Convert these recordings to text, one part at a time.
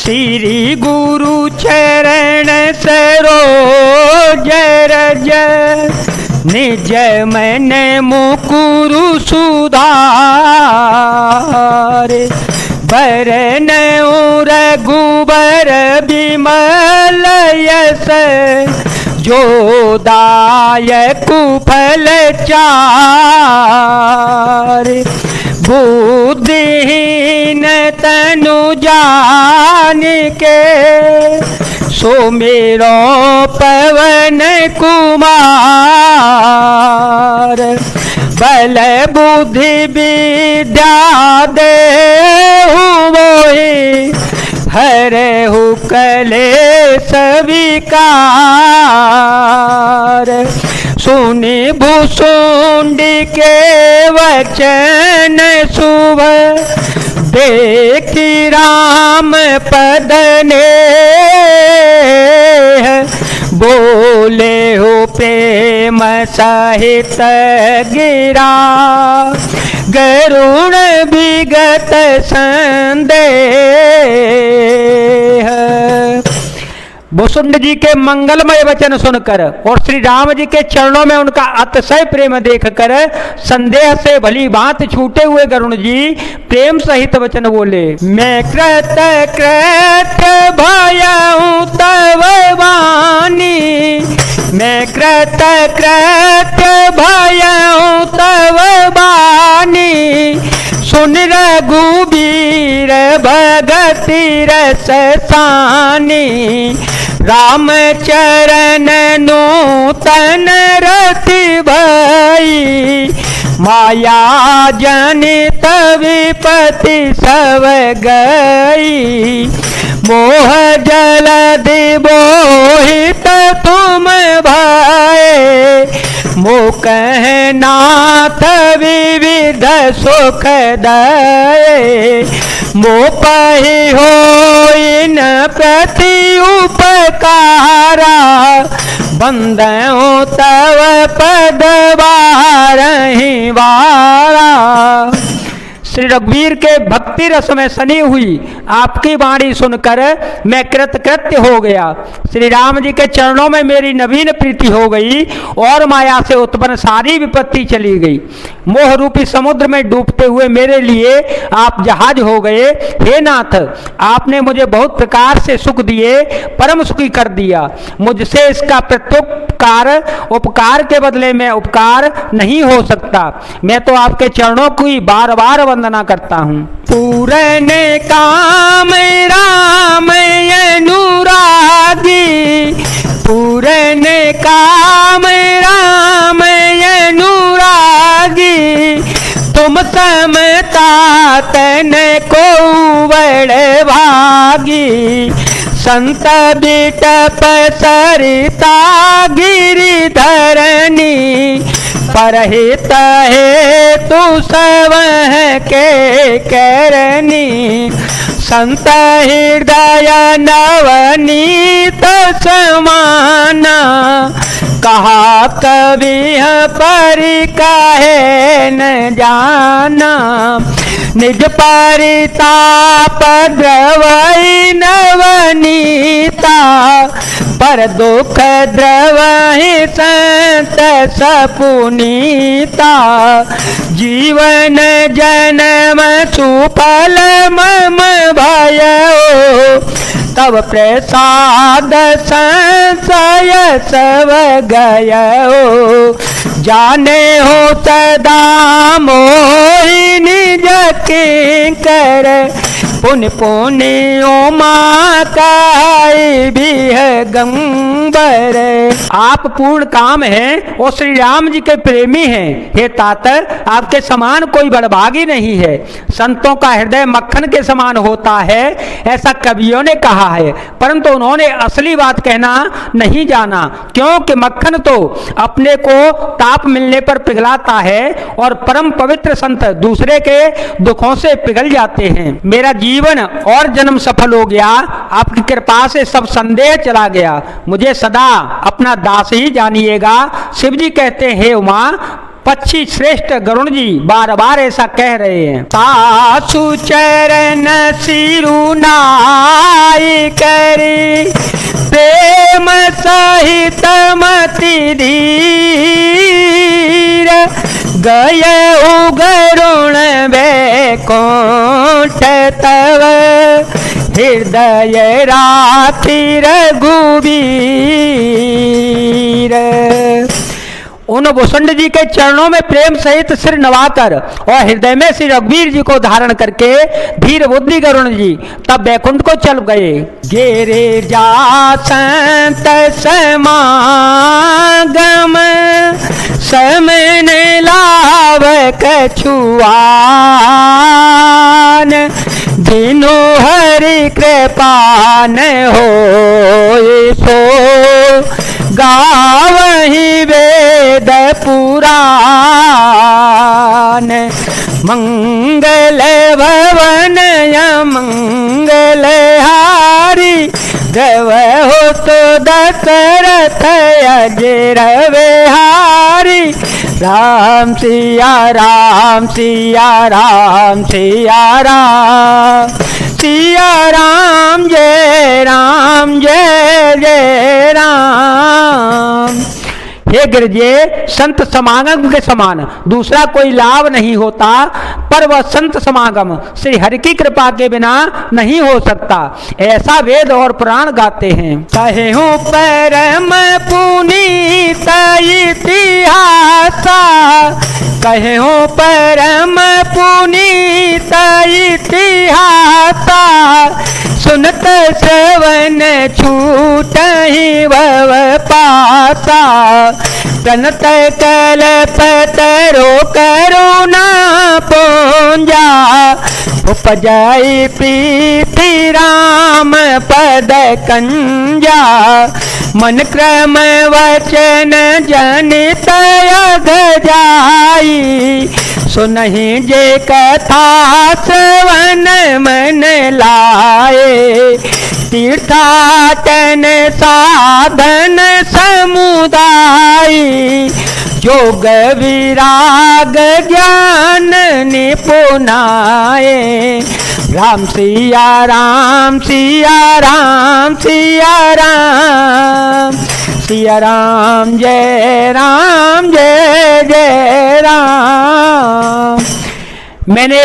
श्री गुरु चरण सरोज रज निज मन मुकुरु सुधारे बरन रघुबर बिमल यस जो दायक फल चारे बुद्धिहीन तनु जान के सुमिरो पवन कुमार बल बुद्धि विद्या देहु मोहि हरहु कलेश विकार सुनि भुसुंडी के वचन शुभ देखी राम पद ने बोले हो प्रेम सहित गिरा गरुण विगत संदेह। भुसुंड जी के मंगलमय वचन सुनकर और श्री राम जी के चरणों में उनका अतिशय प्रेम देखकर संदेह से भली बात छूटे हुए गरुण जी प्रेम सहित वचन बोले। मैं कृत कृत भयऊ तव वाणी मैं कृत कृत भयऊ तव वाणी सुन रघुबीर भगति रस सानी राम चरण नूतन रति भई माया जनित विपत्ति सब गई मोह जल दिबोहित तुम भय मोह नाथ विविध सुख दये मोह पहि होइन प्रति उपकारा बंदो तव पद बारहि वारा। श्री रघुवीर के भक्ति रस में सनी हुई आपकी वाणी सुनकर मैं कृतकृत्य हो गया। श्री राम जी के चरणों में मेरी नवीन प्रीति हो गई और माया से उत्पन्न सारी विपत्ति चली गई। मोह रूपी समुद्र में डूबते हुए मेरे लिए आप जहाज हो गए। हे नाथ, आपने मुझे बहुत प्रकार से सुख दिए, परम सुखी कर दिया। मुझसे इसका प्रत्युपकार उपकार के बदले में उपकार नहीं हो सकता। मैं तो आपके चरणों की बार बार वंदना करता हूँ। पूरन काम राम अनुरागी पूरन काम राम अनुरागी तुम समता तन को बड़ भागी संत बिटप सरिता गिरिधरणी परहित हेतु सवह के करनी संत हृदय नवनीत समाना कहा कवि परि काहे न जाना निज परिताप द्रवई नवनीता पर दुख द्रवहि संत सपुनीता जीवन जन्म सुफल मम भयो तब प्रसाद संशय सब गयो जाने हो सदा मोहि निज किंकर पुण्य पुण्य उमा काई भी है गंबर। आप पूर्ण काम हैं और श्री राम जी के प्रेमी हैं। हे तातर, आपके समान कोई बड़भागी नहीं है। संतों का हृदय मक्खन के समान होता है, ऐसा कवियों ने कहा है, परंतु उन्होंने असली बात कहना नहीं जाना, क्योंकि मक्खन तो अपने को ताप मिलने पर पिघलाता है और परम पवित्र संत दूसरे के दुखों से पिघल जाते हैं। मेरा जीवन और जन्म सफल हो गया, आपकी कृपा से सब संदेह चला गया। मुझे सदा अपना दास ही जानिएगा। शिव जी कहते हैं, हे उमा, पक्षी श्रेष्ठ गरुण जी बार बार ऐसा कह रहे हैं। सासु चरण सिरुनाई करी प्रेम सहित मति धीर गय गरुण वैकुंठ तव हृदय राखी रघुवीर। उन भुसुंड जी के चरणों में प्रेम सहित सिर नवाकर और हृदय में श्री रघुवीर जी को धारण करके धीर बुद्धि गरुण जी तब बैकुंठ को चल गए। गेरे जा संत समागम समन लाभ कछुआन दिनो हरि कृपान हो सो गावहि वेद पुराण मंगल भवन मंगल हारी देव हो तो दशरथ अजर बिहारी राम सिया राम सिया राम सिया राम सिया राम जय जय राम। हे गिरजे संत समागम के समान दूसरा कोई लाभ नहीं होता, पर वह संत समागम श्री हरि की कृपा के बिना नहीं हो सकता, ऐसा वेद और पुराण गाते हैं। कहे हूँ परम पुनीत इतिहासा कहे हूँ परम पुनीत इतिहासा सुनत श्रवण छूट ही भव पासा प्रणत कल्पतरो करुणा पूंजा उपजाई प्रीति राम पद कंजा मन क्रम वचन जनित अघ जाई सुनहि जे कथा श्रवण मन लाए तीर्थाटन साधन समुदाय योग विराग ज्ञान निपुनाए राम सिया राम सिया राम सिया राम सिया राम जय जय राम। मैंने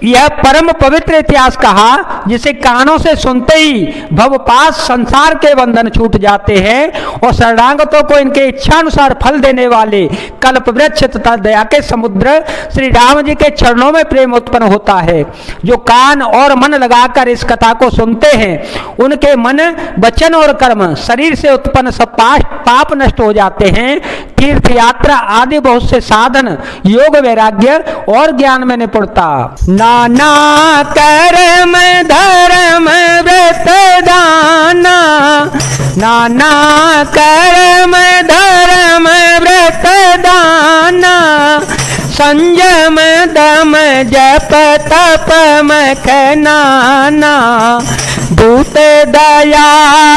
यह परम पवित्र इतिहास कहा जिसे कानों से सुनते ही भवपाश संसार के बंधन छूट जाते हैं और शरणागतों को इनके इच्छानुसार फल देने वाले कल्प वृक्ष तथा दया के समुद्र श्री राम जी के चरणों में प्रेम उत्पन्न होता है। जो कान और मन लगाकर इस कथा को सुनते हैं उनके मन वचन और कर्म शरीर से उत्पन्न सब पाप नष्ट हो जाते हैं। तीर्थ यात्रा आदि बहुत से साधन योग वैराग्य और ज्ञान में निपुणता नाना कर्म धर्म व्रत दाना नाना कर्म धर्म व्रत दाना संयम दम जप तप मख नाना दूत दया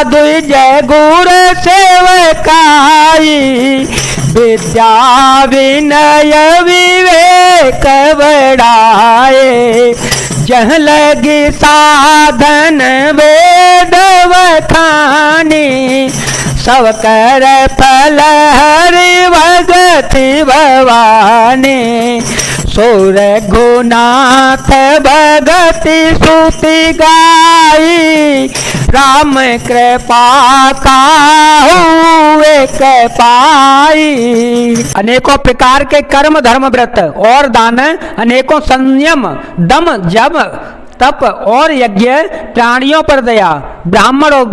द्विज गुर सेवकाई विद्या विनय विवेक बढ़ाए जह लगी साधन वेद वखानी सब कर फल हरि भगति भवानी सुर गुनाथ भगति सुति गाई राम कृपा काहू एक पाई। अनेकों प्रकार के कर्म धर्म व्रत और दान अनेकों संयम दम जप तप और यज्ञ प्राणियों पर दया ब्राह्मण और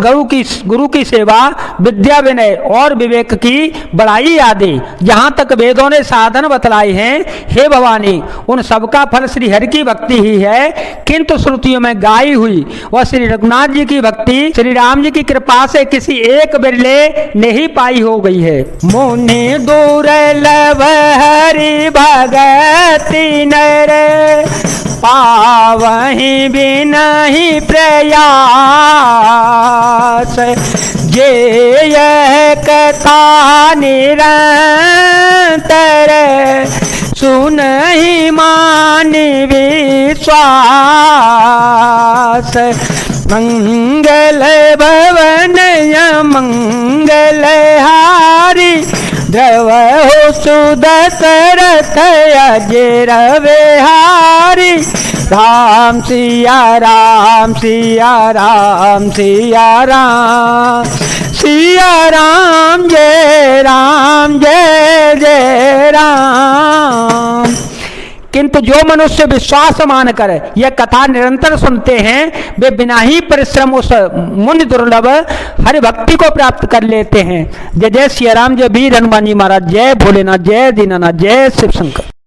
गुरु की सेवा विद्या विनय और विवेक की बड़ाई आदि जहाँ तक वेदों ने साधन बतलाए हैं हे भवानी उन सबका फल श्री हरि की भक्ति ही है, किंतु श्रुतियों में गाई हुई वह श्री रघुनाथ जी की भक्ति श्री राम जी की कृपा से किसी एक बिरले ने ही पाई हो गई है। मुनि दुर्लभ हरि भगति नर पावहि बिनहि प्रयास जे यह कथा निरंतर सुनहि मानि विश्वास मंगल भवन मंगल हारी ध्रुव हो सुदशरथ अजर बिहारी राम सिया राम सिया राम सिया राम सिया राम जय जय राम। किंतु जो मनुष्य विश्वास मान कर यह कथा निरंतर सुनते हैं वे बिना ही परिश्रम उस मुनि दुर्लभ हरि भक्ति को प्राप्त कर लेते हैं। जय जय सिया राम, जय वीर हनुमान जी महाराज, जय भोलेनाथ, जय दीनानाथ, जय शिव शंकर।